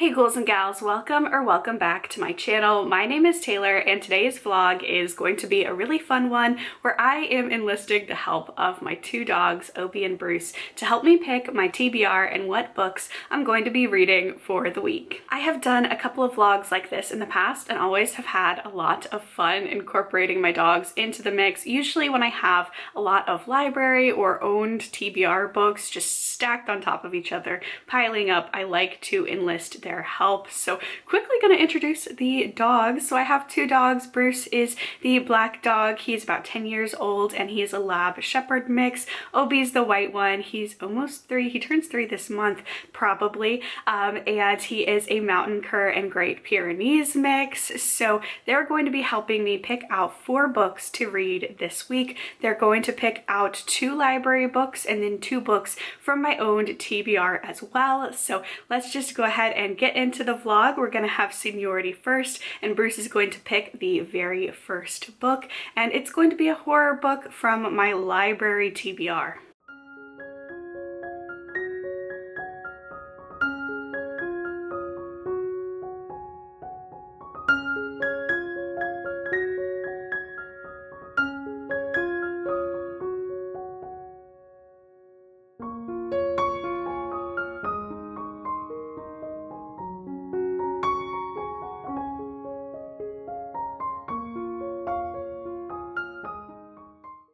Hey ghouls and gals, welcome back to my channel. My name is Taylor and today's vlog is going to be a really fun one where I am enlisting the help of my two dogs, Obi and Bruce, to help me pick my TBR and what books I'm going to be reading for the week. I have done a couple of vlogs like this in the past and always have had a lot of fun incorporating my dogs into the mix, usually when I have a lot of library or owned TBR books just stacked on top of each other, piling up. I like to enlist their help. So quickly going to introduce the dogs. So I have two dogs. Bruce is the black dog. He's about 10 years old and he is a lab shepherd mix. Obi's the white one. He's almost 3. He turns 3 this month probably. And he is a mountain cur and Great Pyrenees mix. So they're going to be helping me pick out 4 books to read this week. They're going to pick out 2 library books and then 2 books from my owned TBR as well. So let's just go ahead and get into the vlog. We're going to have seniority first and Bruce is going to pick the very first book and it's going to be a horror book from my library TBR.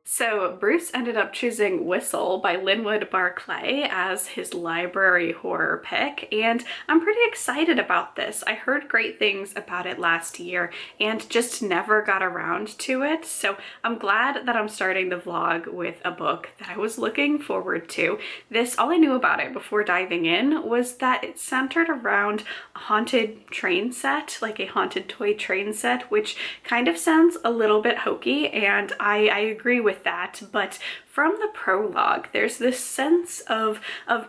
So Bruce ended up choosing Whistle by Linwood Barclay as his library horror pick, and I'm pretty excited about this. I heard great things about it last year and just never got around to it, so I'm glad that I'm starting the vlog with a book that I was looking forward to. All I knew about it before diving in was that it centered around a haunted train set, like a haunted toy train set, which kind of sounds a little bit hokey, and I agree with that, but from the prologue there's this sense of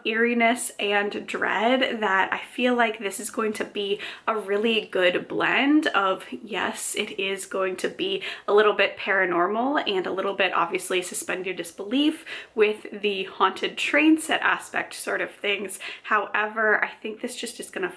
eeriness and dread that I feel like this is going to be a really good blend of, yes, it is going to be a little bit paranormal and a little bit obviously suspend your disbelief with the haunted train set aspect sort of things. However, I think this just is going to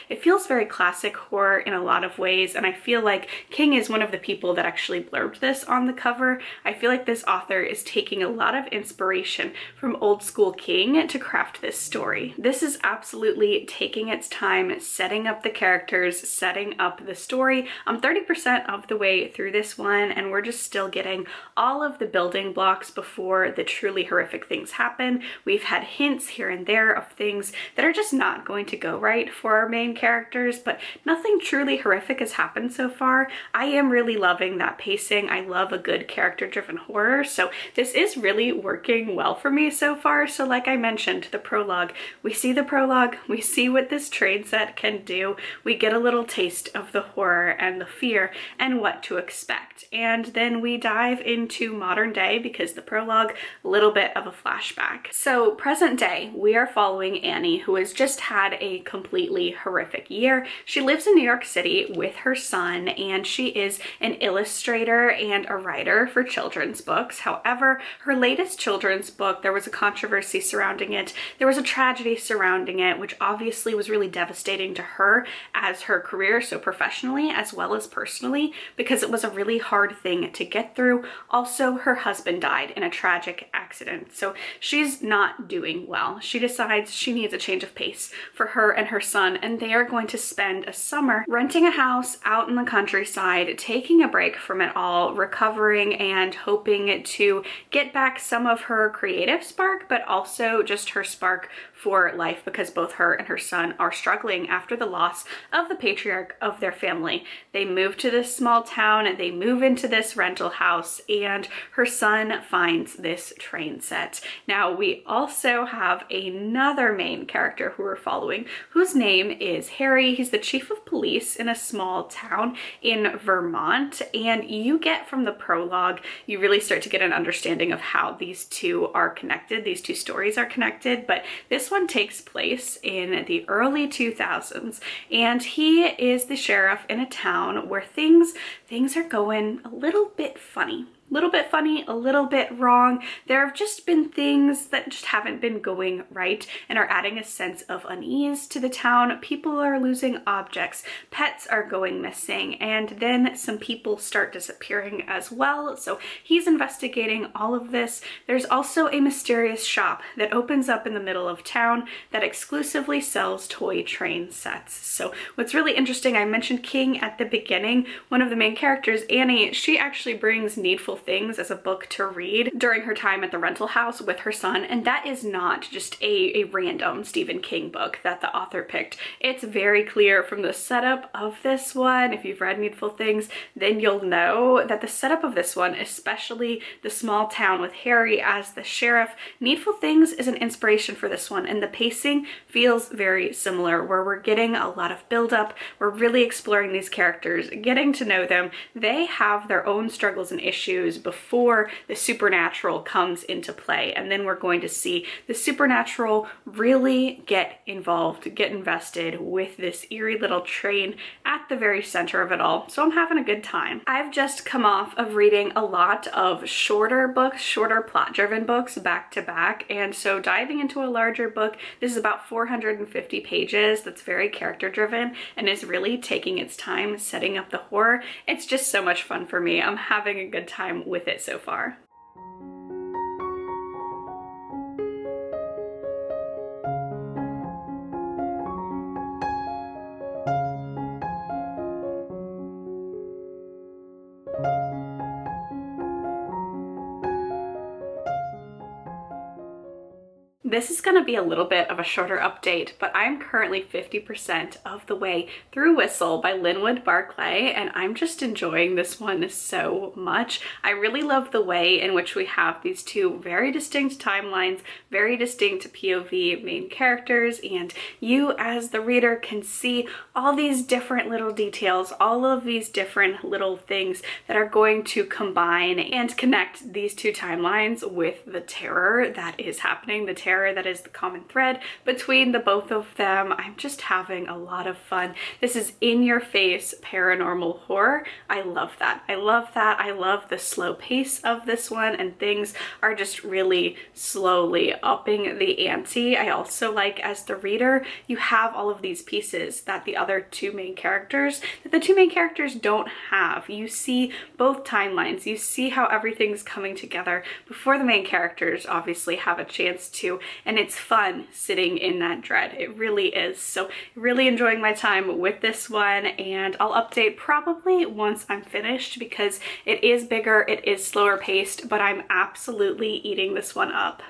it feels very classic horror in a lot of ways, and I feel like King is one of the people that actually blurbed this on the cover. I feel like this author is taking a lot of inspiration from old school King to craft this story. This is absolutely taking its time setting up the characters, setting up the story. I'm 30% of the way through this one and we're just still getting all of the building blocks before the truly horrific things happen. We've had hints here and there of things that are just not going to go right for our main characters, but nothing truly horrific has happened so far. I am really loving that pacing. I love a good character-driven horror, so this is really working well for me so far. So like I mentioned, the prologue, we see what this train set can do. We get a little taste of the horror and the fear and what to expect. And then we dive into modern day because the prologue, a little bit of a flashback. So present day, we are following Annie, who has just had a completely horrific year. She lives in New York City with her son and she is an illustrator and a writer for children's books. However, her latest children's book, there was a controversy surrounding it. There was a tragedy surrounding it, which obviously was really devastating to her as her career, so professionally as well as personally, because it was a really hard thing to get through. Also, her husband died in a tragic accident, so she's not doing well. She decides she needs a change of pace for her and her son, and they are going to spend a summer renting a house out in the countryside, taking a break from it all, recovering and hoping to get back some of her creative spark, but also just her spark for life, because both her and her son are struggling after the loss of the patriarch of their family. They move to this small town and they move into this rental house and her son finds this train set. Now we also have another main character who we're following whose name is Harry. He's the chief of police in a small town in Vermont, and you get from the prologue, you really start to get an understanding of how these two are connected. These two stories are connected, but this one takes place in the early 2000s and he is the sheriff in a town where things are going a little bit funny. little bit funny, a little bit wrong. There have just been things that just haven't been going right and are adding a sense of unease to the town. People are losing objects, pets are going missing, and then some people start disappearing as well. So he's investigating all of this. There's also a mysterious shop that opens up in the middle of town that exclusively sells toy train sets. So what's really interesting, I mentioned King at the beginning. One of the main characters, Annie, she actually brings Needful Things as a book to read during her time at the rental house with her son, and that is not just a random Stephen King book that the author picked. It's very clear from the setup of this one. If you've read Needful Things, then you'll know that the setup of this one, especially the small town with Harry as the sheriff, Needful Things is an inspiration for this one, and the pacing feels very similar, where we're getting a lot of buildup. We're really exploring these characters, getting to know them. They have their own struggles and issues before the supernatural comes into play, and then we're going to see the supernatural really get involved, get invested with this eerie little train at the very center of it all. So I'm having a good time. I've just come off of reading a lot of shorter books, shorter plot-driven books back to back, and so diving into a larger book, this is about 450 pages, that's very character-driven and is really taking its time setting up the horror. It's just so much fun for me. I'm having a good time with it so far. This is going to be a little bit of a shorter update, but I'm currently 50% of the way through Whistle by Linwood Barclay, and I'm just enjoying this one so much. I really love the way in which we have these two very distinct timelines, very distinct POV main characters, and you as the reader can see all these different little details, all of these different little things that are going to combine and connect these two timelines with the terror that is happening, the terror that is the common thread between the both of them. I'm just having a lot of fun. This is in-your-face paranormal horror. I love that. I love that. I love the slow pace of this one, and things are just really slowly upping the ante. I also like, as the reader, you have all of these pieces that the two main characters don't have. You see both timelines. You see how everything's coming together before the main characters obviously have a chance to, and it's fun sitting in that dread. It really is. So really enjoying my time with this one, and I'll update probably once I'm finished because it is bigger, it is slower paced, but I'm absolutely eating this one up.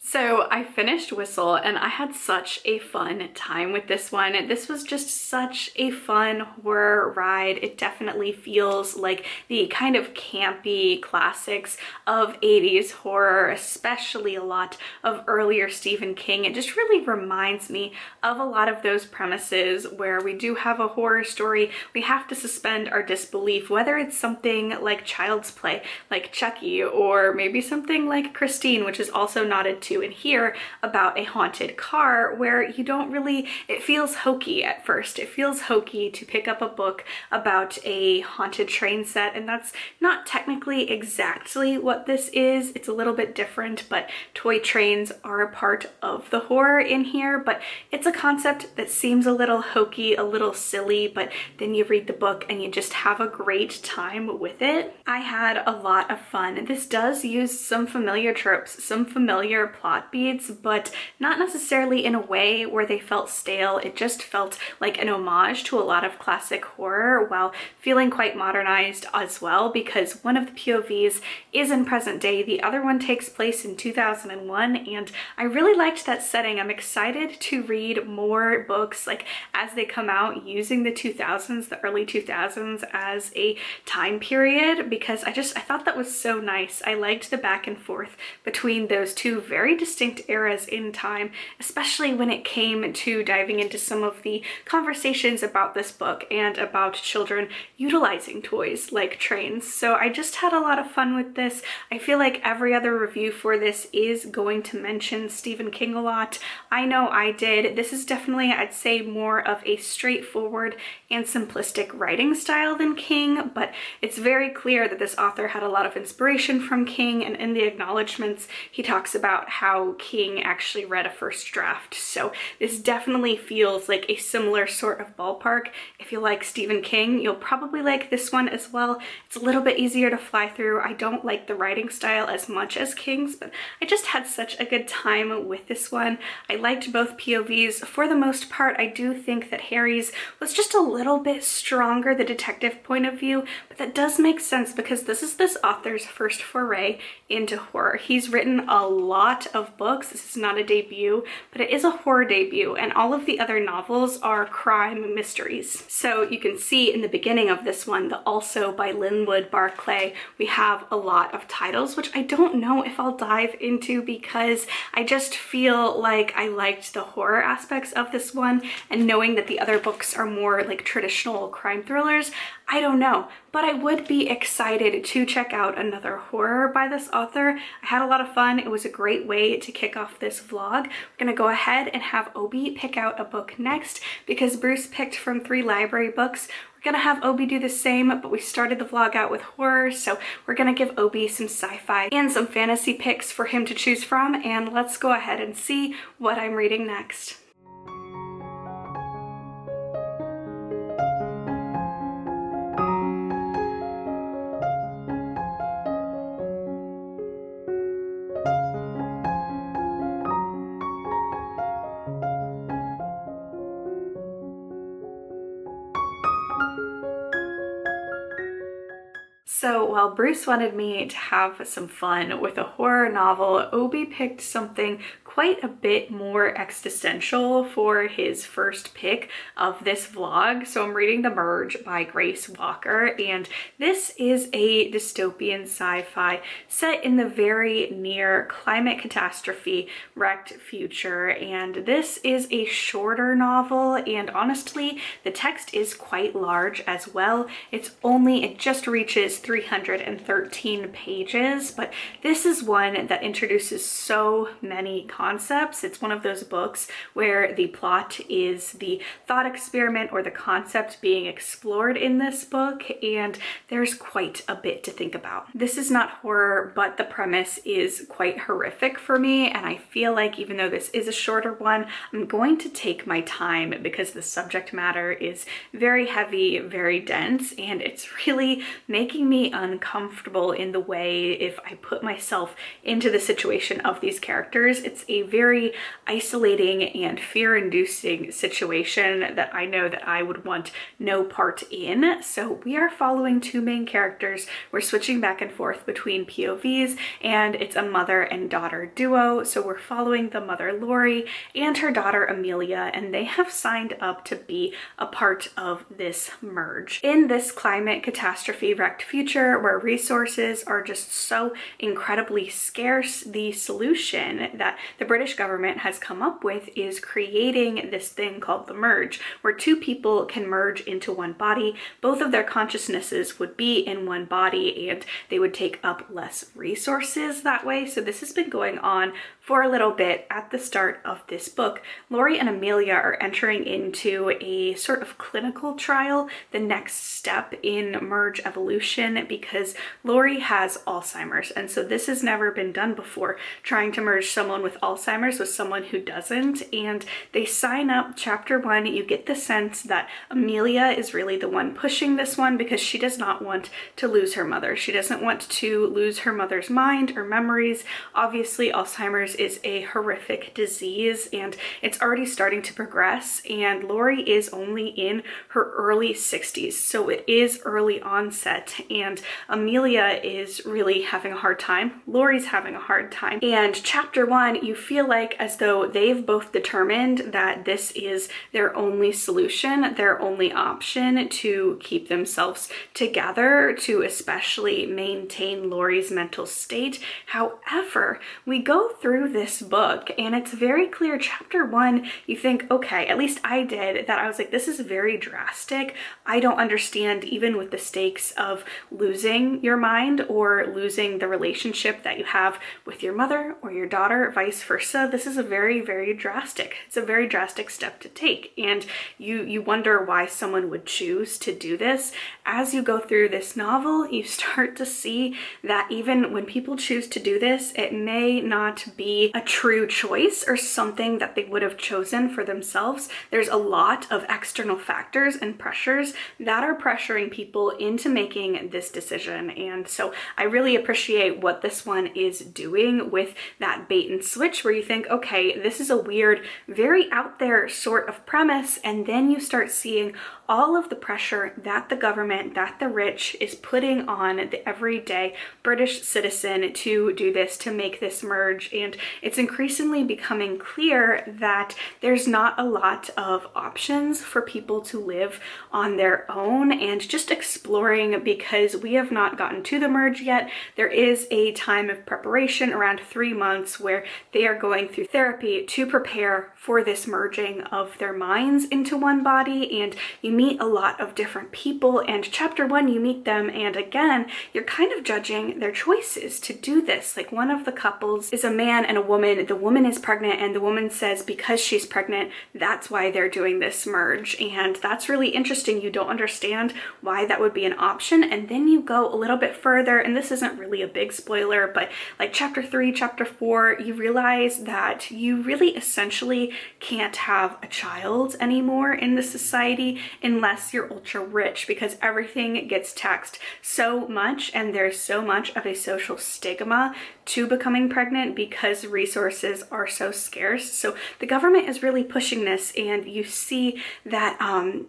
So I finished Whistle and I had such a fun time with this one. This was just such a fun horror ride. It definitely feels like the kind of campy classics of 80s horror, especially a lot of earlier Stephen King. It just really reminds me of a lot of those premises where we do have a horror story, we have to suspend our disbelief, whether it's something like Child's Play, like Chucky, or maybe something like Christine, which is also nodded to in here, about a haunted car, where you don't really, it feels hokey at first. It feels hokey to pick up a book about a haunted train set, and that's not technically exactly what this is. It's a little bit different, but toy trains are a part of the horror in here, but it's a concept that seems a little hokey, a little silly, but then you read the book and you just have a great time with it. I had a lot of fun. This does use some familiar tropes, some familiar plot beats, but not necessarily in a way where they felt stale. It just felt like an homage to a lot of classic horror while feeling quite modernized as well, because one of the POVs is in present day, the other one takes place in 2001, and I really liked that setting. I'm excited to read more books like as they come out using the 2000s, the early 2000s as a time period, because I thought that was so nice. I liked the back and forth between those two very distinct eras in time, especially when it came to diving into some of the conversations about this book and about children utilizing toys like trains. So I just had a lot of fun with this. I feel like every other review for this is going to mention Stephen King a lot. I know I did. This is definitely, I'd say, more of a straightforward and simplistic writing style than King, but it's very clear that this author had a lot of inspiration from King, and in the acknowledgments he talks about how King actually read a first draft. So this definitely feels like a similar sort of ballpark. If you like Stephen King, you'll probably like this one as well. It's a little bit easier to fly through. I don't like the writing style as much as King's, but I just had such a good time with this one. I liked both POVs. For the most part, I do think that Harry's was just a little bit stronger, the detective point of view, but that does make sense because this is this author's first foray into horror. He's written a lot of books. This is not a debut, but it is a horror debut, and all of the other novels are crime mysteries. So you can see in the beginning of this one, the Also by Linwood Barclay, we have a lot of titles, which I don't know if I'll dive into because I just feel like I liked the horror aspects of this one, and knowing that the other books are more like traditional crime thrillers, I don't know, but I would be excited to check out another horror by this author. I had a lot of fun. It was a great way to kick off this vlog. We're gonna go ahead and have Obi pick out a book next because Bruce picked from 3 library books. We're gonna have Obi do the same, but we started the vlog out with horror, so we're gonna give Obi some sci-fi and some fantasy picks for him to choose from, and let's go ahead and see what I'm reading next. So while Bruce wanted me to have some fun with a horror novel, Obi picked something quite a bit more existential for his first pick of this vlog. So I'm reading The Merge by Grace Walker, and this is a dystopian sci-fi set in the very near climate catastrophe wrecked future. And this is a shorter novel, and honestly, the text is quite large as well. It just reaches 313 pages, but this is one that introduces so many concepts. It's one of those books where the plot is the thought experiment or the concept being explored in this book, and there's quite a bit to think about. This is not horror, but the premise is quite horrific for me, and I feel like even though this is a shorter one, I'm going to take my time because the subject matter is very heavy, very dense, and it's really making me uncomfortable in the way if I put myself into the situation of these characters. It's a very isolating and fear-inducing situation that I know that I would want no part in. So we are following 2 main characters. We're switching back and forth between POVs, and it's a mother and daughter duo. So we're following the mother Lori and her daughter Amelia, and they have signed up to be a part of this merge. In this climate catastrophe wrecked future where resources are just so incredibly scarce, the solution that the British government has come up with is creating this thing called the merge, where 2 people can merge into one body. Both of their consciousnesses would be in one body, and they would take up less resources that way. So this has been going on for a little bit. At the start of this book, Lori and Amelia are entering into a sort of clinical trial, the next step in merge evolution, because Lori has Alzheimer's, and so this has never been done before, trying to merge someone with Alzheimer's with someone who doesn't. And they sign up. Chapter 1, you get the sense that Amelia is really the one pushing this one because she does not want to lose her mother. She doesn't want to lose her mother's mind or memories. Obviously, Alzheimer's is a horrific disease, and it's already starting to progress, and Lori is only in her early 60s, so it is early onset, and and Amelia is really having a hard time. Lori's having a hard time. And chapter 1, you feel like as though they've both determined that this is their only solution, their only option to keep themselves together, to especially maintain Lori's mental state. However, we go through this book and it's very clear. Chapter 1, you think, okay, at least I did, that I was like, this is very drastic. I don't understand, even with the stakes of losing your mind or losing the relationship that you have with your mother or your daughter, vice versa. This is a very, very drastic. It's a very drastic step to take. And you wonder why someone would choose to do this. As you go through this novel, you start to see that even when people choose to do this, it may not be a true choice or something that they would have chosen for themselves. There's a lot of external factors and pressures that are pressuring people into making this decision. And so I really appreciate what this one is doing with that bait and switch, where you think, okay, this is a weird, very out there sort of premise, and then you start seeing all of the pressure that the government, that the rich is putting on the everyday British citizen to do this, to make this merge. And it's increasingly becoming clear that there's not a lot of options for people to live on their own and just exploring, because we have not gotten to the merge yet. There is a time of preparation around 3 months where they are going through therapy to prepare for this merging of their minds into one body, and you meet a lot of different people. And chapter 1, you meet them, and again, you're kind of judging their choices to do this. Like, one of the couples is a man and a woman. The woman is pregnant, and the woman says because she's pregnant, that's why they're doing this merge. And that's really interesting. You don't understand why that would be an option. And then you go a little bit further, and this isn't really a big spoiler, but like chapter 3, chapter 4, you realize that you really essentially can't have a child anymore in the society unless you're ultra rich, because everything gets taxed so much and there's so much of a social stigma to becoming pregnant because resources are so scarce. So the government is really pushing this, and you see that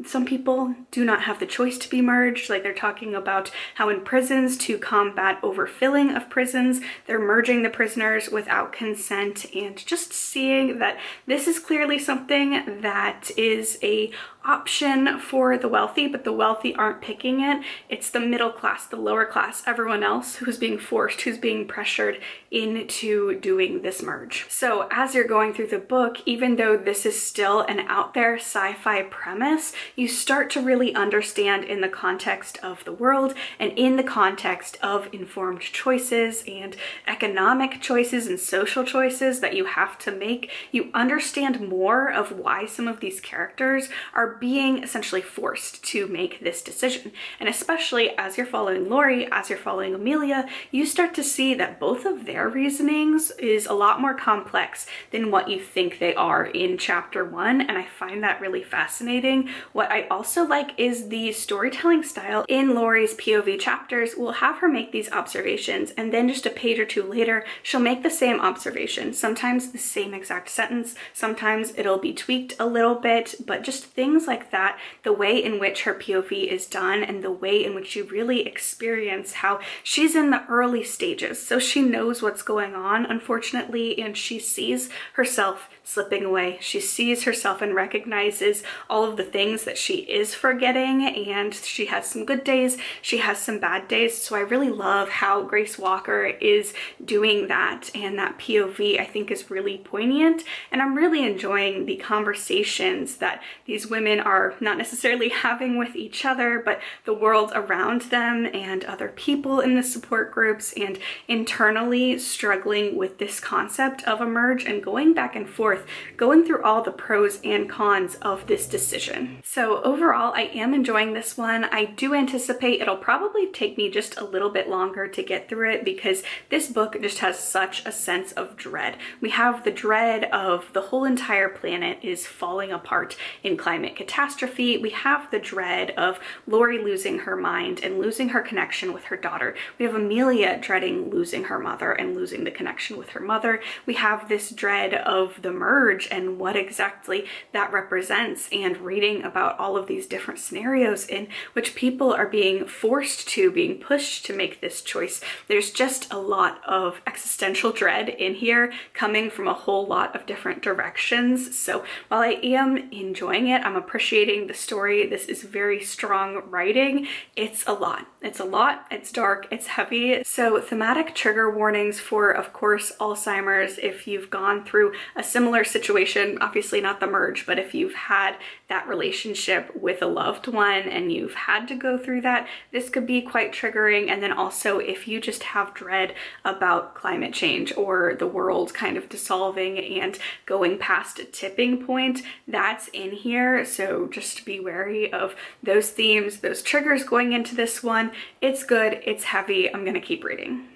some people do not have the choice to be merged. Like, they're talking about how in prisons, to combat overfilling of prisons, they're merging the prisoners without consent, and just seeing that this is clearly something that is a option for the wealthy, but the wealthy aren't picking it. It's the middle class, the lower class, everyone else who's being forced, who's being pressured into doing this merge. So as you're going through the book, even though this is still an out there sci-fi premise, you start to really understand in the context of the world and in the context of informed choices and economic choices and social choices that you have to make. You understand more of why some of these characters are being essentially forced to make this decision. And especially as you're following Lori, as you're following Amelia, you start to see that both of their reasonings is a lot more complex than what you think they are in chapter 1. And I find that really fascinating. What I also like is the storytelling style in Lori's POV chapters. Will have her make these observations, and then just a page or two later, she'll make the same observation. Sometimes the same exact sentence, sometimes it'll be tweaked a little bit, but just things like that, the way in which her POV is done and the way in which you really experience how she's in the early stages. So she knows what's going on, unfortunately, and she sees herself slipping away. She sees herself and recognizes all of the things that she is forgetting, and she has some good days, she has some bad days. So I really love how Grace Walker is doing that, and that POV I think is really poignant, and I'm really enjoying the conversations that these women are not necessarily having with each other, but the world around them and other people in the support groups, and internally struggling with this concept of a merge and going back and forth, going through all the pros and cons of this decision. So overall, I am enjoying this one. I do anticipate it'll probably take me just a little bit longer to get through it, because this book just has such a sense of dread. We have the dread of the whole entire planet is falling apart in climate catastrophe. We have the dread of Lori losing her mind and losing her connection with her daughter. We have Amelia dreading losing her mother and losing the connection with her mother. We have this dread of the merge and what exactly that represents, and reading about all of these different scenarios in which people are being forced to, being pushed to make this choice. There's just a lot of existential dread in here coming from a whole lot of different directions. So while I am enjoying it, I'm appreciating the story. This is very strong writing. It's a lot. It's a lot. It's dark. It's heavy. So thematic trigger warnings for, of course, Alzheimer's. If you've gone through a similar situation, obviously not the merge, but if you've had that relationship with a loved one and you've had to go through that, this could be quite triggering. And then also if you just have dread about climate change or the world kind of dissolving and going past a tipping point, that's in here. So just be wary of those themes, those triggers going into this one. It's good. It's heavy. I'm going to keep reading.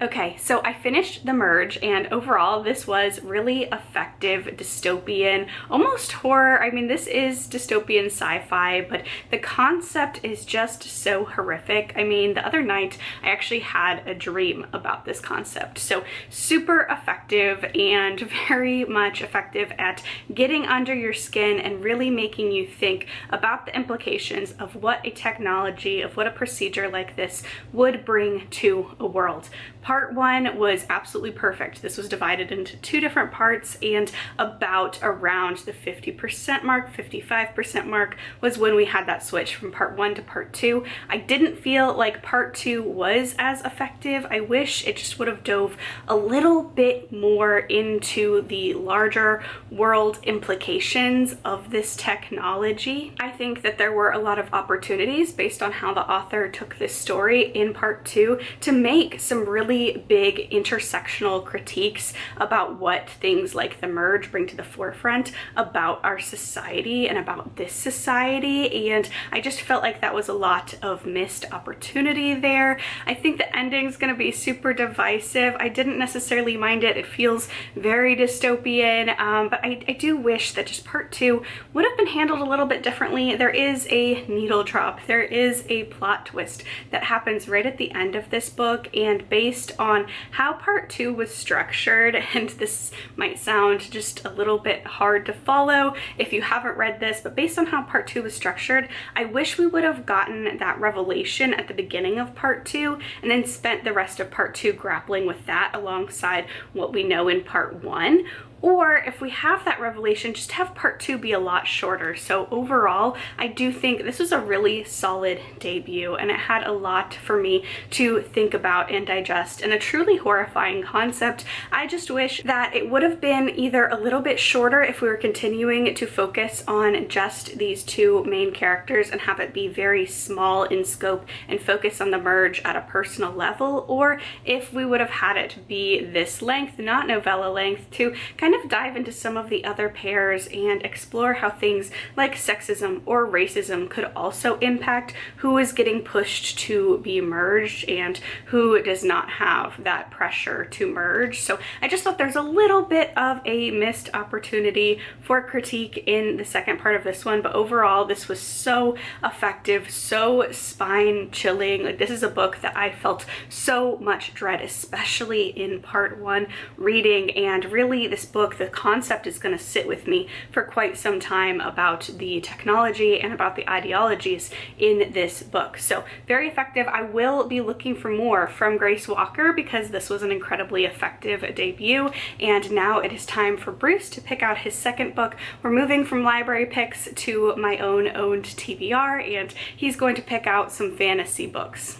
Okay, so I finished The Merge, and overall this was really effective dystopian, almost horror. I mean, this is dystopian sci-fi, but the concept is just so horrific. I mean, the other night I actually had a dream about this concept. So super effective and very much effective at getting under your skin and really making you think about the implications of what a technology, of what a procedure like this would bring to a world. Part 1 was absolutely perfect. This was divided into 2 different parts, and about around the 50% mark, 55% mark was when we had that switch from part 1 to part 2. I didn't feel like part 2 was as effective. I wish it just would have dove a little bit more into the larger world implications of this technology. I think that there were a lot of opportunities based on how the author took this story in part 2 to make some really big intersectional critiques about what things like the merge bring to the forefront about our society and about this society, and I just felt like that was a lot of missed opportunity there. I think the ending's gonna be super divisive. I didn't necessarily mind it. It feels very dystopian, but I do wish that just part 2 would have been handled a little bit differently. There is a needle drop. There is a plot twist that happens right at the end of this book, and based on how part 2 was structured, and this might sound just a little bit hard to follow if you haven't read this, but based on how part 2 was structured, I wish we would have gotten that revelation at the beginning of part 2 and then spent the rest of part 2 grappling with that alongside what we know in part 1. Or if we have that revelation, just have part 2 be a lot shorter. So overall, I do think this was a really solid debut, and it had a lot for me to think about and digest, and a truly horrifying concept. I just wish that it would have been either a little bit shorter if we were continuing to focus on just these 2 main characters and have it be very small in scope and focus on the merge at a personal level, or if we would have had it be this length, not novella length, to kind of dive into some of the other pairs and explore how things like sexism or racism could also impact who is getting pushed to be merged and who does not have that pressure to merge. So I just thought there's a little bit of a missed opportunity for critique in the second part of this one, but overall this was so effective, so spine chilling. Like, this is a book that I felt so much dread, especially in part 1 reading, and really this book, the concept is going to sit with me for quite some time about the technology and about the ideologies in this book. So very effective. I will be looking for more from Grace Walker because this was an incredibly effective debut, and now it is time for Bruce to pick out his second book. We're moving from library picks to my own owned TBR, and he's going to pick out some fantasy books.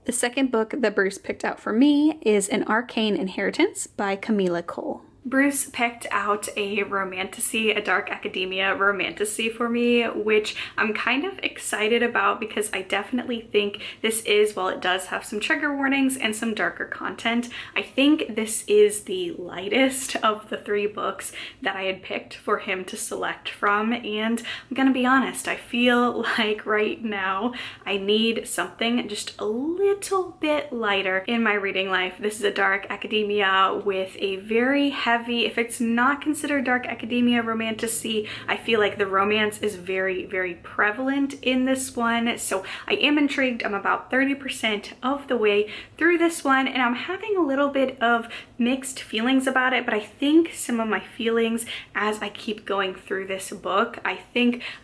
The second book that Bruce picked out for me is An Arcane Inheritance by Camila Cole. Bruce picked out a romantasy, a dark academia romantasy for me, which I'm kind of excited about because I definitely think this is, while it does have some trigger warnings and some darker content, I think this is the lightest of the 3 books that I had picked for him to select from. And I'm gonna be honest, I feel like right now I need something just a little bit lighter in my reading life. This is a dark academia with a very heavy, if it's not considered dark academia romantasy, I feel like the romance is very, very prevalent in this one. So I am intrigued. I'm about 30% of the way through this one, and I'm having a little bit of mixed feelings about it, but I think some of my feelings as I keep going through this book, I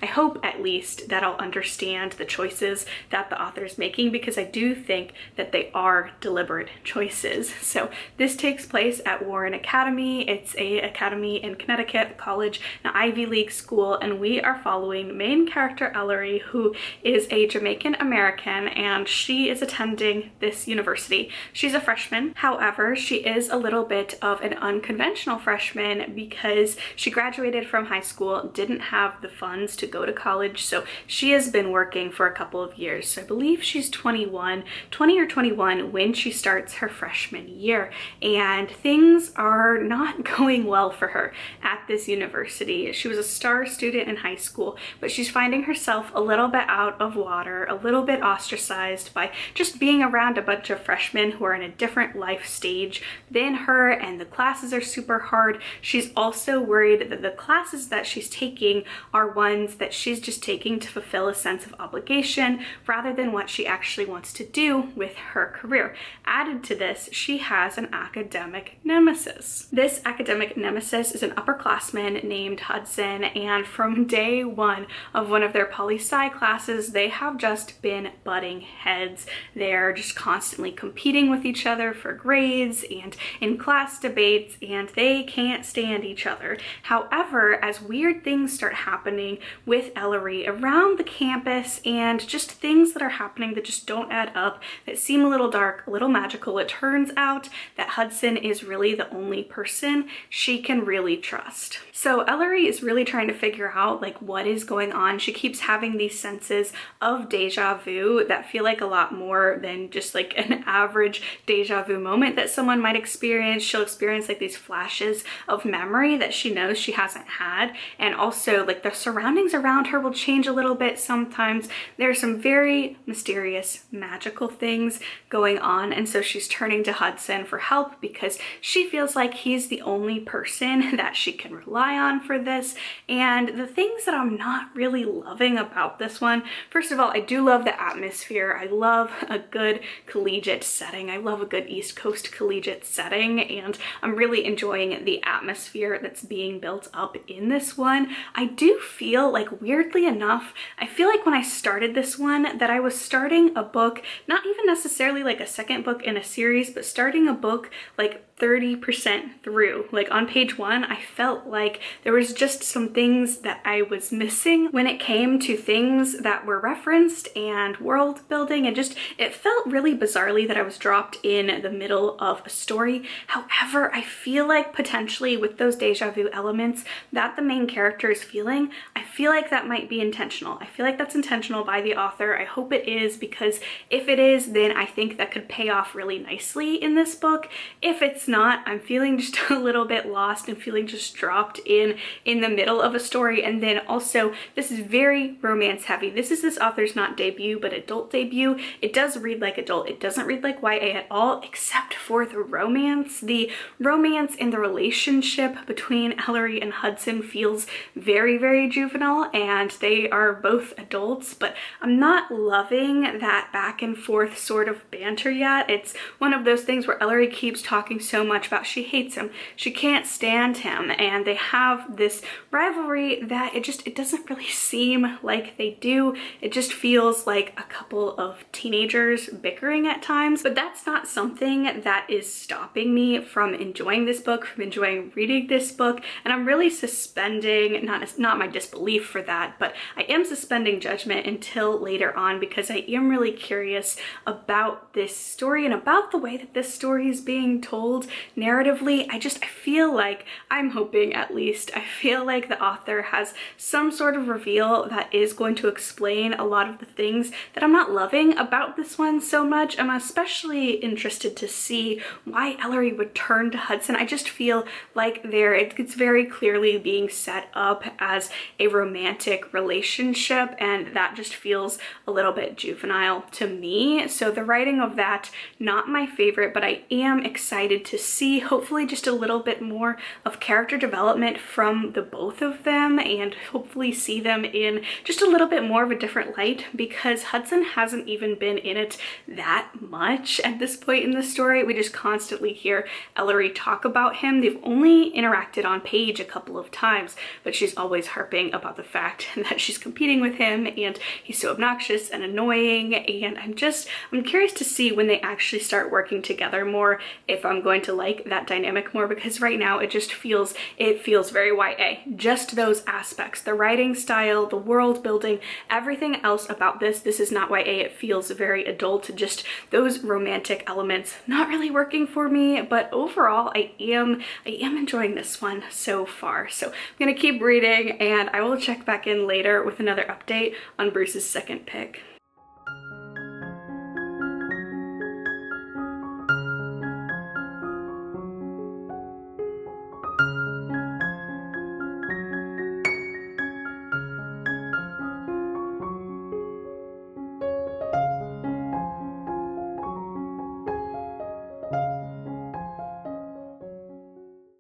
hope at least that I'll understand the choices that the author is making, because I do think that they are deliberate choices. So this takes place at Warren Academy. It's a academy in Connecticut, college, an Ivy League school, and we are following main character Ellery, who is a Jamaican American, and she is attending this university. She's a freshman. However, she is a little bit of an unconventional freshman because she graduated from high school, didn't have the funds to go to college, so she has been working for a couple of years. So I believe she's 20 or 21 when she starts her freshman year, and things are not going well for her at this university. She was a star student in high school, but she's finding herself a little bit out of water, a little bit ostracized by just being around a bunch of freshmen who are in a different life stage than her, and the classes are super hard. She's also worried that the classes that she's taking are ones that she's just taking to fulfill a sense of obligation rather than what she actually wants to do with her career. Added to this, she has an academic nemesis. This academic nemesis is an upperclassman named Hudson, and from day one of one of their poli-sci classes, they have just been butting heads. They're just constantly competing with each other for grades and in class debates, and they can't stand each other. However, as weird things start happening with Ellery around the campus and just things that are happening that just don't add up, that seem a little dark, a little magical, it turns out that Hudson is really the only person she can really trust. So Ellery is really trying to figure out like what is going on. She keeps having these senses of deja vu that feel like a lot more than just like an average deja vu moment that someone might experience. She'll experience like these flashes of memory that she knows she hasn't had, and also like the surroundings around her will change a little bit sometimes. There's some very mysterious, magical things going on, and so she's turning to Hudson for help because she feels like he's the only person that she can rely on for this. And the things that I'm not really loving about this one, first of all, I do love the atmosphere. I love a good collegiate setting. I love a good East Coast collegiate setting, and I'm really enjoying the atmosphere that's being built up in this one. I do feel like, weirdly enough, I feel like when I started this one that I was starting a book, not even necessarily like a second book in a series, but starting a book like 30% through. Like on page 1, I felt like there was just some things that I was missing when it came to things that were referenced and world building, and just it felt really bizarrely that I was dropped in the middle of a story. However, I feel like potentially with those deja vu elements that the main character is feeling, I feel like that might be intentional. I feel like that's intentional by the author. I hope it is, because if it is, then I think that could pay off really nicely in this book. If it's not, I'm feeling just a little bit lost and feeling just dropped in the middle of a story. And then also, this is very romance heavy. This is this author's not debut, but adult debut. It does read like adult. It doesn't read like YA at all, except for the romance. The romance in the relationship between Ellery and Hudson feels very, very juvenile, and they are both adults, but I'm not loving that back and forth sort of banter yet. It's one of those things where Ellery keeps talking so much about she hates him, she can't stand him, and they have this rivalry that it doesn't really seem like they do. It just feels like a couple of teenagers bickering at times, but that's not something that is stopping me from enjoying this book, from enjoying reading this book. And I'm really suspending, not my disbelief for that, but I am suspending judgment until later on, because I am really curious about this story and about the way that this story is being told. world. Narratively, I feel like, I'm hoping at least, I feel like the author has some sort of reveal that is going to explain a lot of the things that I'm not loving about this one so much. I'm especially interested to see why Ellery would turn to Hudson. I just feel like it's very clearly being set up as a romantic relationship, and that just feels a little bit juvenile to me. So the writing of that, not my favorite, but I am excited to see hopefully just a little bit more of character development from the both of them, and hopefully see them in just a little bit more of a different light, because Hudson hasn't even been in it that much at this point in the story. We just constantly hear Ellery talk about him. They've only interacted on page a couple of times, but she's always harping about the fact that she's competing with him and he's so obnoxious and annoying. And I'm curious to see when they actually start working together more, if I'm going to like that dynamic more, because right now it feels very YA. Just those aspects, the writing style, the world building, everything else about this is not YA. It feels very adult. Just those romantic elements not really working for me, but overall I am enjoying this one so far. So I'm gonna keep reading, and I will check back in later with another update on Bruce's second pick.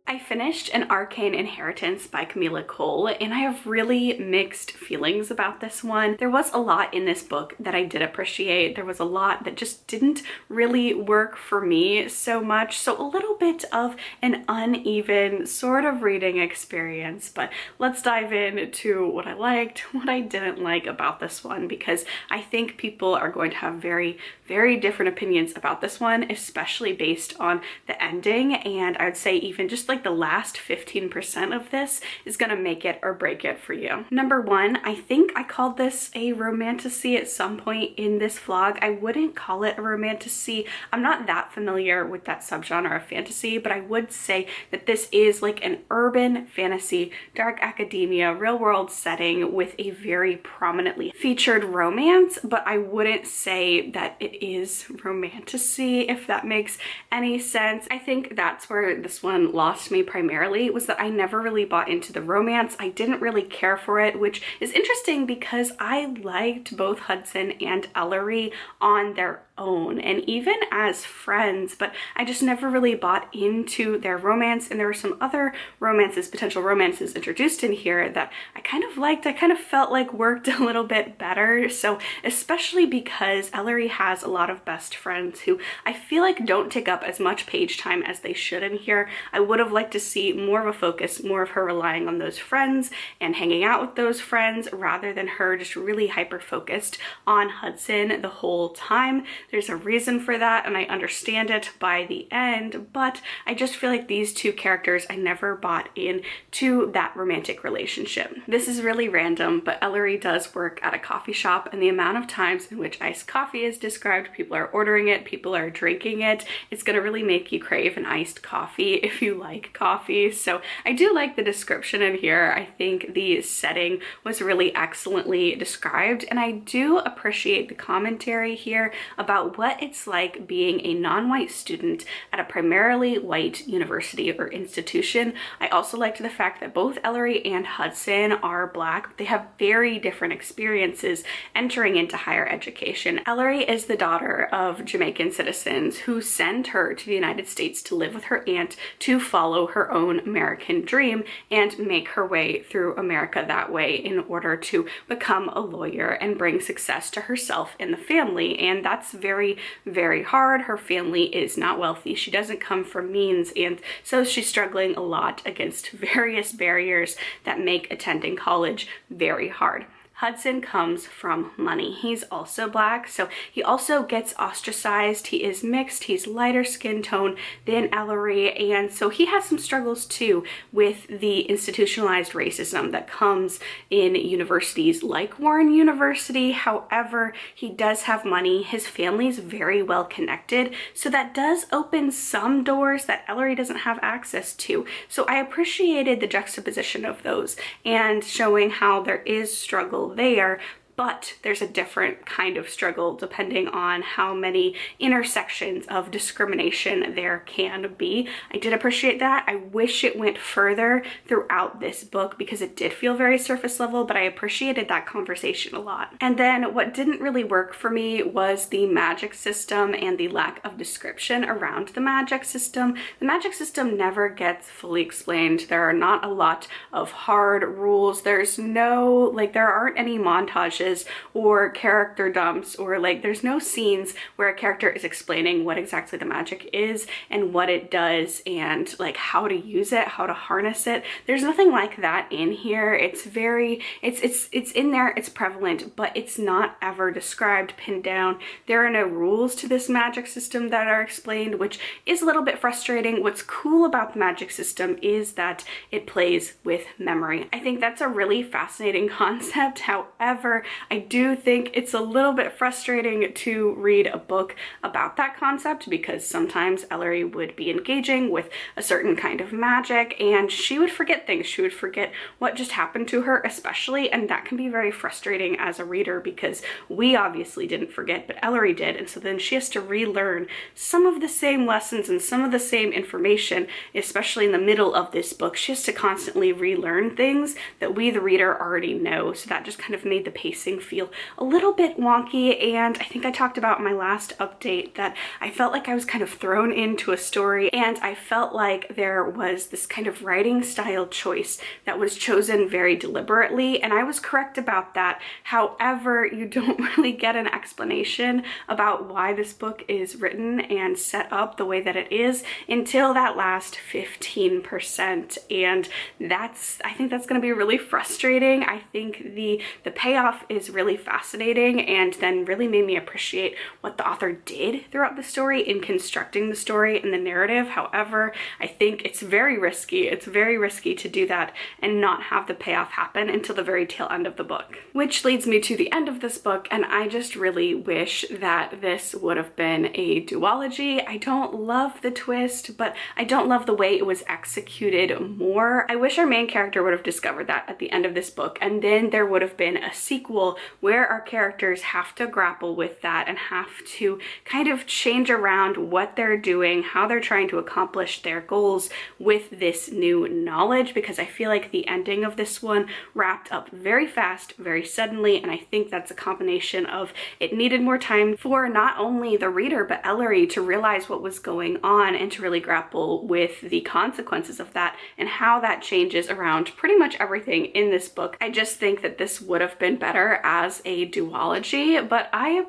I finished An Arcane Inheritance by Camila Cole, and I have really mixed feelings about this one. There was a lot in this book that I did appreciate. There was a lot that just didn't really work for me so much. So a little bit of an uneven sort of reading experience, but let's dive into what I liked, what I didn't like about this one, because I think people are going to have very, very different opinions about this one, especially based on the ending. And I would say even just like the last 15% of this is gonna make it or break it for you. Number one, I think I called this a romantasy at some point in this vlog. I wouldn't call it a romantasy. I'm not that familiar with that subgenre of fantasy, but I would say that this is like an urban fantasy, dark academia, real world setting with a very prominently featured romance, but I wouldn't say that it is romantasy, if that makes any sense. I think that's where this one lost me primarily, was that I never really bought into the romance. I didn't really care for it, which is interesting because I liked both Hudson and Ellery on their own and even as friends, but I just never really bought into their romance. And there were some other romances, potential romances introduced in here that I kind of liked. I kind of felt like worked a little bit better. So especially because Ellery has a lot of best friends who I feel like don't take up as much page time as they should in here. I would have liked to see more of a focus, more of her relying on those friends and hanging out with those friends rather than her just really hyper focused on Hudson the whole time. There's a reason for that and I understand it by the end, but I just feel like these two characters, I never bought into that romantic relationship. This is really random, but Ellery does work at a coffee shop, and the amount of times in which iced coffee is described, people are ordering it, people are drinking it, it's gonna really make you crave an iced coffee if you like coffee. So I do like the description in here. I think the setting was really excellently described, and I do appreciate the commentary here about what it's like being a non-white student at a primarily white university or institution. I also liked the fact that both Ellery and Hudson are Black. They have very different experiences entering into higher education. Ellery is the daughter of Jamaican citizens who send her to the United States to live with her aunt to follow her own American dream and make her way through America that way in order to become a lawyer and bring success to herself and the family. And that's very, very hard. Her family is not wealthy. She doesn't come from means, and so she's struggling a lot against various barriers that make attending college very hard. Hudson comes from money. He's also Black, so he also gets ostracized. He is mixed, he's lighter skin tone than Ellery, and so he has some struggles too with the institutionalized racism that comes in universities like Warren University. However, he does have money. His family's very well connected, so that does open some doors that Ellery doesn't have access to. So I appreciated the juxtaposition of those and showing how there is struggle there, but there's a different kind of struggle depending on how many intersections of discrimination there can be. I did appreciate that. I wish it went further throughout this book because it did feel very surface level, but I appreciated that conversation a lot. And then what didn't really work for me was the magic system and the lack of description around the magic system. The magic system never gets fully explained. There are not a lot of hard rules. There's no, like, there aren't any montages or character dumps, or like there's no scenes where a character is explaining what exactly the magic is and what it does and like how to use it, how to harness it. There's nothing like that in here. It's very, it's in there, it's prevalent, but it's not ever described, pinned down. There are no rules to this magic system that are explained, which is a little bit frustrating. What's cool about the magic system is that it plays with memory. I think that's a really fascinating concept. However, I do think it's a little bit frustrating to read a book about that concept because sometimes Ellery would be engaging with a certain kind of magic and she would forget things. She would forget what just happened to her especially, and that can be very frustrating as a reader because we obviously didn't forget, but Ellery did, and so then she has to relearn some of the same lessons and some of the same information, especially in the middle of this book. She has to constantly relearn things that we, the reader, already know, so that just kind of made the pacing feel a little bit wonky. And I think I talked about in my last update that I felt like I was kind of thrown into a story, and I felt like there was this kind of writing style choice that was chosen very deliberately, and I was correct about that. However, you don't really get an explanation about why this book is written and set up the way that it is until that last 15%, and I think that's going to be really frustrating. I think the payoff is really fascinating and then really made me appreciate what the author did throughout the story in constructing the story and the narrative. However, I think it's very risky. It's very risky to do that and not have the payoff happen until the very tail end of the book. Which leads me to the end of this book, and I just really wish that this would have been a duology. I don't love the twist, but I don't love the way it was executed more. I wish our main character would have discovered that at the end of this book, and then there would have been a sequel where our characters have to grapple with that and have to kind of change around what they're doing, how they're trying to accomplish their goals with this new knowledge, because I feel like the ending of this one wrapped up very fast, very suddenly, and I think that's a combination of it needed more time for not only the reader but Ellery to realize what was going on and to really grapple with the consequences of that and how that changes around pretty much everything in this book. I just think that this would have been better as a duology, but I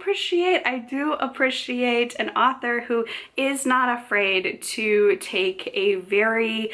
do appreciate an author who is not afraid to take a very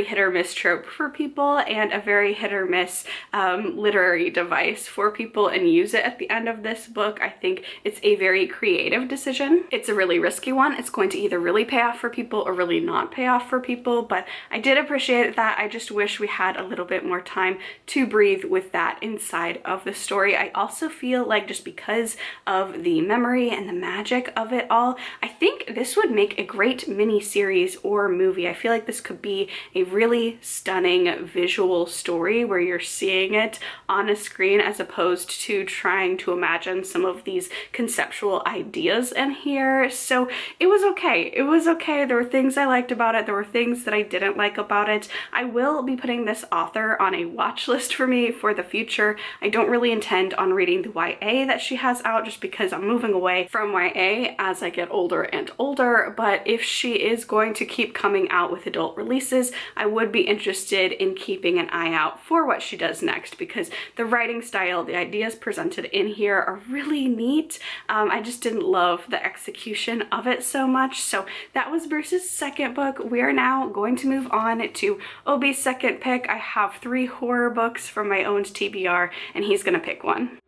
hit or miss trope for people and a very hit or miss literary device for people and use it at the end of this book. I think it's a very creative decision. It's a really risky one. It's going to either really pay off for people or really not pay off for people, but I did appreciate that. I just wish we had a little bit more time to breathe with that inside of the story. I also feel like just because of the memory and the magic of it all, I think this would make a great mini series or movie. I feel like this could be a really stunning visual story where you're seeing it on a screen as opposed to trying to imagine some of these conceptual ideas in here. So it was okay. It was okay. There were things I liked about it. There were things that I didn't like about it. I will be putting this author on a watch list for me for the future. I don't really intend on reading the YA that she has out just because I'm moving away from YA as I get older and older, but if she is going to keep coming out with adult releases, I would be interested in keeping an eye out for what she does next because the writing style, the ideas presented in here are really neat. I just didn't love the execution of it so much. So that was Bruce's second book. We are now going to move on to Obi's second pick. I have 3 horror books from my own TBR and he's going gonna pick one.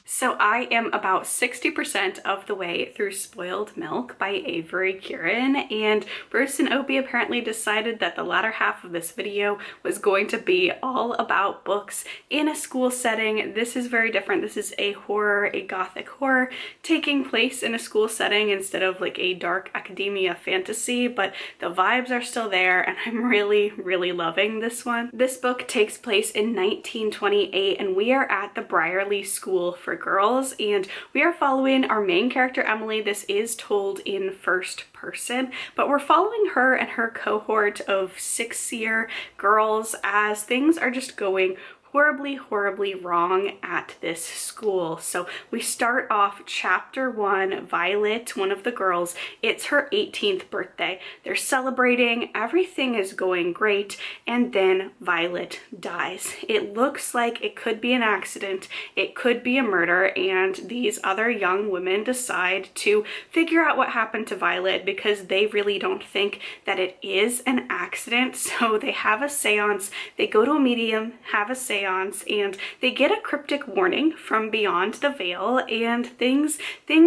So I am about 60% of the way through Spoiled Milk by Avery Kieran, and Bruce and Obi apparently decided that the latter half of this video was going to be all about books in a school setting. This is very different. This is a horror, a gothic horror taking place in a school setting instead of like a dark academia fantasy, but the vibes are still there and I'm really, really loving this one. This book takes place in 1928 and we are at the Briarley School for Girls, and we are following our main character Emily. This is told in first person, but we're following her and her cohort of 6th-year girls as things are just going horribly wrong at this school. So we start off chapter 1, Violet, one of the girls, it's her 18th birthday. They're celebrating, everything is going great, and then Violet dies. It looks like it could be an accident, it could be a murder, and these other young women decide to figure out what happened to Violet because they really don't think that it is an accident. So they have a seance, they go to a medium, have a seance, and they get a cryptic warning from beyond the veil, and things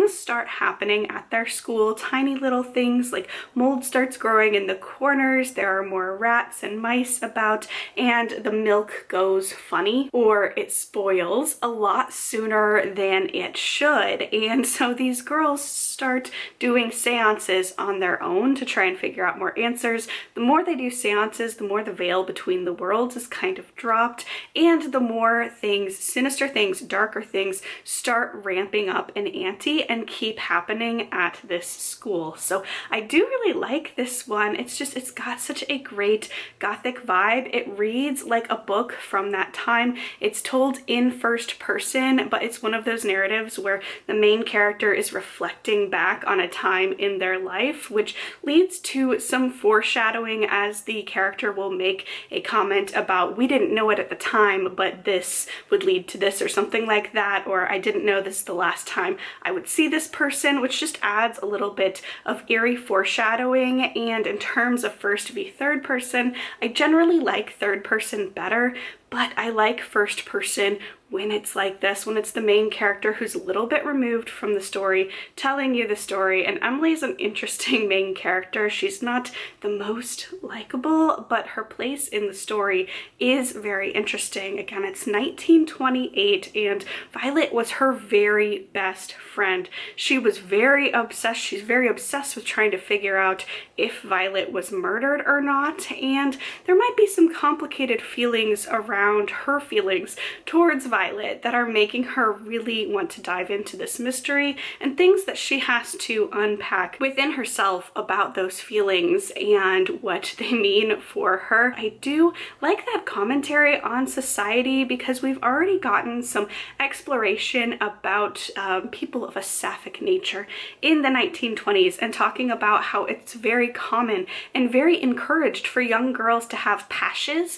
start happening at their school. Tiny little things like mold starts growing in the corners, there are more rats and mice about, and the milk goes funny, or it spoils a lot sooner than it should. And so these girls start doing seances on their own to try and figure out more answers. The more they do seances, the more the veil between the worlds is kind of dropped, and the more things, sinister things, darker things start ramping up in ante and keep happening at this school. So I do really like this one. It's got such a great gothic vibe. It reads like a book from that time. It's told in first person, but it's one of those narratives where the main character is reflecting back on a time in their life, which leads to some foreshadowing as the character will make a comment about, we didn't know it at the time, but this would lead to this, or something like that, or I didn't know this the last time I would see this person, which just adds a little bit of eerie foreshadowing. And in terms of first v third person, I generally like third person better, but I like first person when it's like this, when it's the main character who's a little bit removed from the story telling you the story. And Emily's an interesting main character. She's not the most likable, but her place in the story is very interesting. Again, it's 1928 and Violet was her very best friend. She was very obsessed. She's very obsessed with trying to figure out if Violet was murdered or not. And there might be some complicated feelings around her feelings towards Violet that are making her really want to dive into this mystery, and things that she has to unpack within herself about those feelings and what they mean for her. I do like that commentary on society because we've already gotten some exploration about people of a sapphic nature in the 1920s, and talking about how it's very common and very encouraged for young girls to have passions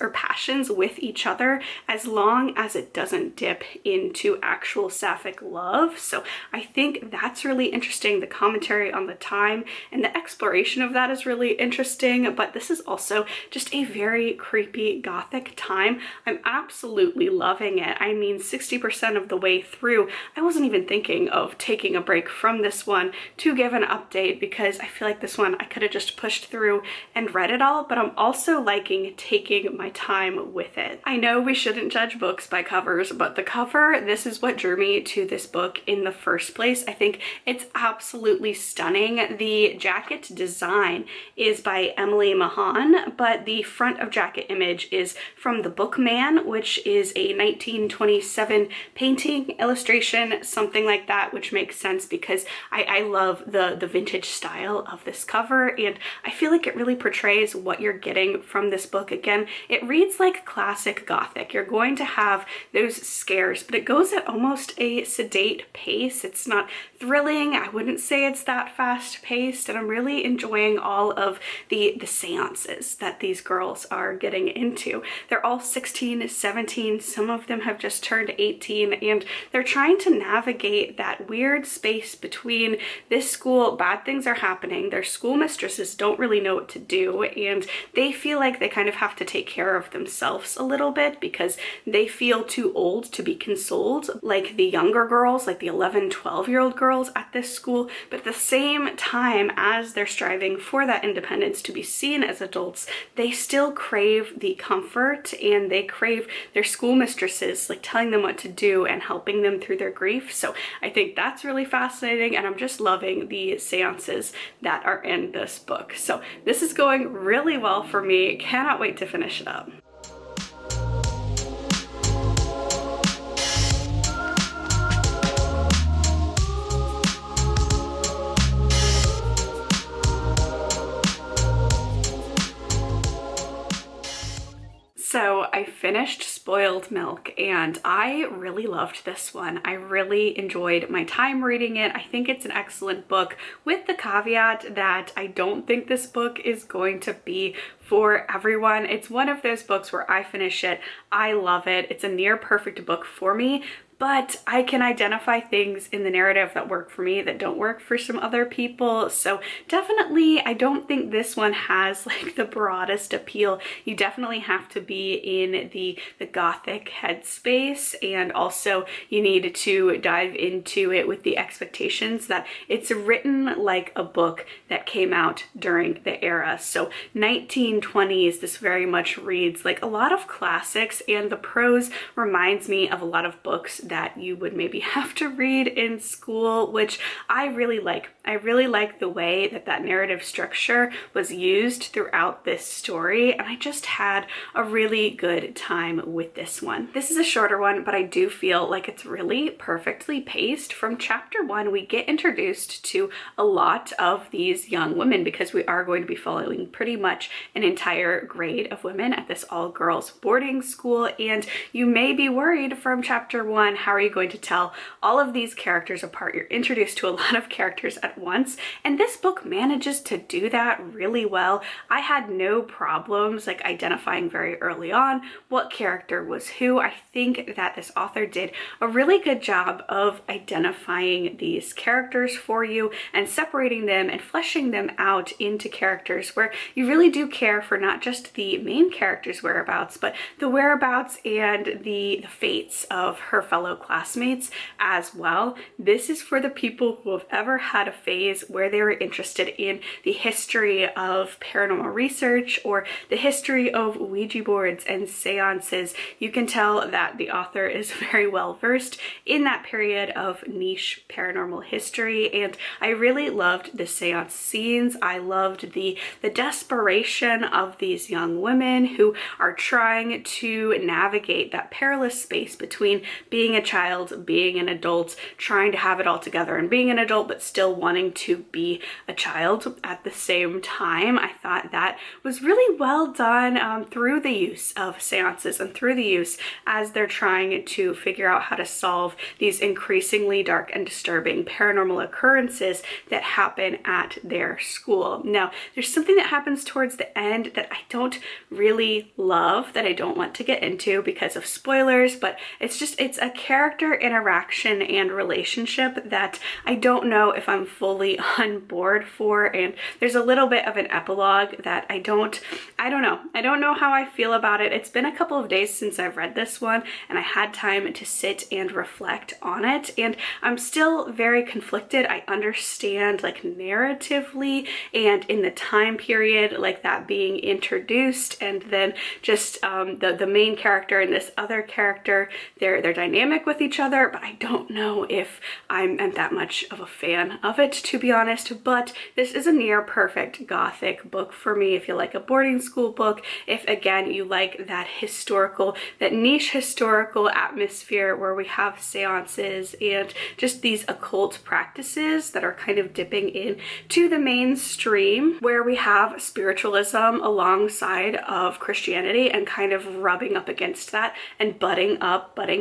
or passions with each other, as long as it doesn't dip into actual sapphic love. So I think that's really interesting. The commentary on the time and the exploration of that is really interesting, but this is also just a very creepy gothic time. I'm absolutely loving it. I mean, 60% of the way through, I wasn't even thinking of taking a break from this one to give an update, because I feel like this one I could have just pushed through and read it all, but I'm also liking taking my time with it. I know we shouldn't judge books by covers, but the cover, this is what drew me to this book in the first place. I think it's absolutely stunning. The jacket design is by Emily Mahan, but the front of jacket image is from The Bookman, which is a 1927 painting, illustration, something like that, which makes sense because I love the vintage style of this cover, and I feel like it really portrays what you're getting from this book. Again, it reads is like classic Gothic. You're going to have those scares, but it goes at almost a sedate pace. It's not thrilling. I wouldn't say it's that fast paced, and I'm really enjoying all of the seances that these girls are getting into. They're all 16, 17, some of them have just turned 18, and they're trying to navigate that weird space between this school, bad things are happening, their school mistresses don't really know what to do, and they feel like they kind of have to take care of themselves a little bit because they feel too old to be consoled like the younger girls, like the 11, 12-year-old girls at this school. But at the same time, as they're striving for that independence to be seen as adults, they still crave the comfort and they crave their school mistresses like telling them what to do and helping them through their grief. So I think that's really fascinating, and I'm just loving the seances that are in this book. So this is going really well for me. Cannot wait to finish it up. So I finished Spoiled Milk and I really loved this one. I really enjoyed my time reading it. I think it's an excellent book, with the caveat that I don't think this book is going to be for everyone. It's one of those books where I finish it, I love it, it's a near perfect book for me, but I can identify things in the narrative that work for me that don't work for some other people. So definitely, I don't think this one has like the broadest appeal. You definitely have to be in the Gothic headspace, and also you need to dive into it with the expectations that it's written like a book that came out during the era. So 1920s, this very much reads like a lot of classics, and the prose reminds me of a lot of books that you would maybe have to read in school, which I really like. I really like the way that that narrative structure was used throughout this story, and I just had a really good time with this one. This is a shorter one, but I do feel like it's really perfectly paced. From chapter 1, we get introduced to a lot of these young women because we are going to be following pretty much an entire grade of women at this all-girls boarding school, and you may be worried from chapter 1, how are you going to tell all of these characters apart? You're introduced to a lot of characters at once, and this book manages to do that really well. I had no problems like identifying very early on what character was who. I think that this author did a really good job of identifying these characters for you and separating them and fleshing them out into characters where you really do care for not just the main character's whereabouts, but the whereabouts and the fates of her fellow classmates as well. This is for the people who have ever had a phase where they were interested in the history of paranormal research or the history of Ouija boards and seances. You can tell that the author is very well versed in that period of niche paranormal history, and I really loved the seance scenes. I loved the desperation of these young women who are trying to navigate that perilous space between being a child, being an adult, trying to have it all together, and being an adult but still wanting to be a child at the same time. I thought that was really well done through the use of seances and through the use as they're trying to figure out how to solve these increasingly dark and disturbing paranormal occurrences that happen at their school. Now, there's something that happens towards the end that I don't really love, that I don't want to get into because of spoilers, but it's a character interaction and relationship that I don't know if I'm fully on board for, and there's a little bit of an epilogue that I don't know how I feel about it. It's been a couple of days since I've read this one, and I had time to sit and reflect on it, and I'm still very conflicted. I understand like narratively and in the time period, like that being introduced, and then just the main character and this other character, their dynamic gimmick with each other, but I don't know if I'm that much of a fan of it, to be honest. But this is a near perfect gothic book for me if you like a boarding school book, if again you like that niche historical atmosphere where we have seances and just these occult practices that are kind of dipping in to the mainstream, where we have spiritualism alongside of Christianity and kind of rubbing up against that and butting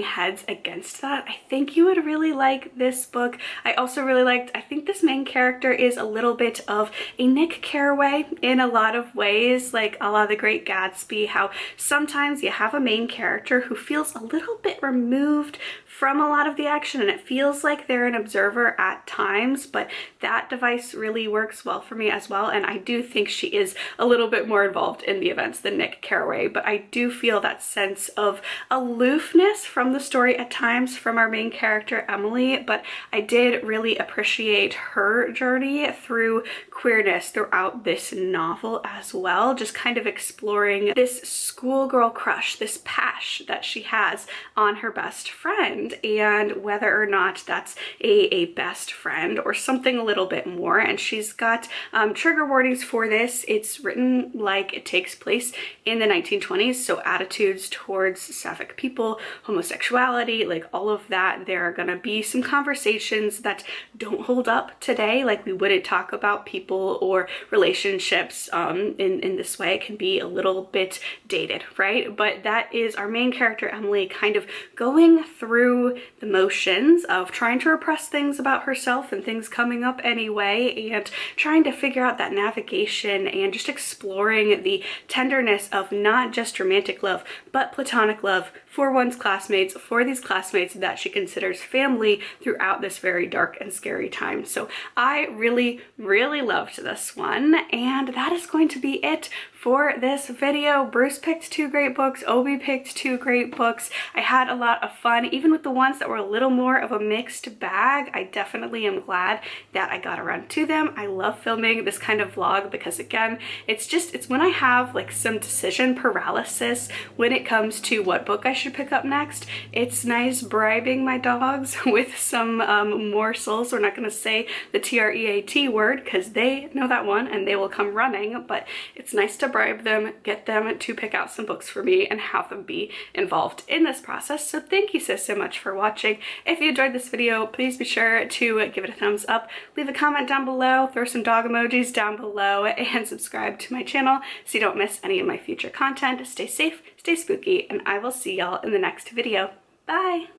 heads against that. I think you would really like this book. I also really liked, I think this main character is a little bit of a Nick Carraway in a lot of ways, like a la The Great Gatsby, how sometimes you have a main character who feels a little bit removed from a lot of the action and it feels like they're an observer at times, but that device really works well for me as well. And I do think she is a little bit more involved in the events than Nick Carraway, but I do feel that sense of aloofness from the story at times from our main character Emily, but I did really appreciate her journey through queerness throughout this novel as well, just kind of exploring this schoolgirl crush, this pash that she has on her best friend, and whether or not that's a best friend or something a little bit more. And she's got trigger warnings for this. It's written like it takes place in the 1920s, so attitudes towards sapphic people, homosexuality, like all of that. There are gonna be some conversations that don't hold up today, like we wouldn't talk about people or relationships in this way. It can be a little bit dated, right? But that is our main character Emily kind of going through the motions of trying to repress things about herself and things coming up anyway, and trying to figure out that navigation and just exploring the tenderness of not just romantic love but platonic love for one's classmates, for these classmates that she considers family throughout this very dark and scary time. So I really loved this one, and that is going to be it for this video. Bruce picked 2 great books, Obi picked 2 great books. I had a lot of fun, even with the ones that were a little more of a mixed bag. I definitely am glad that I got around to them. I love filming this kind of vlog because again, it's when I have like some decision paralysis when it comes to what book I should pick up next. It's nice bribing my dogs with some morsels. We're not going to say the TREAT word because they know that one and they will come running, but it's nice to bribe them, get them to pick out some books for me and have them be involved in this process. So thank you so much for watching. If you enjoyed this video, please be sure to give it a thumbs up, leave a comment down below, throw some dog emojis down below, and subscribe to my channel so you don't miss any of my future content. Stay safe, stay spooky, and I will see y'all in the next video. Bye!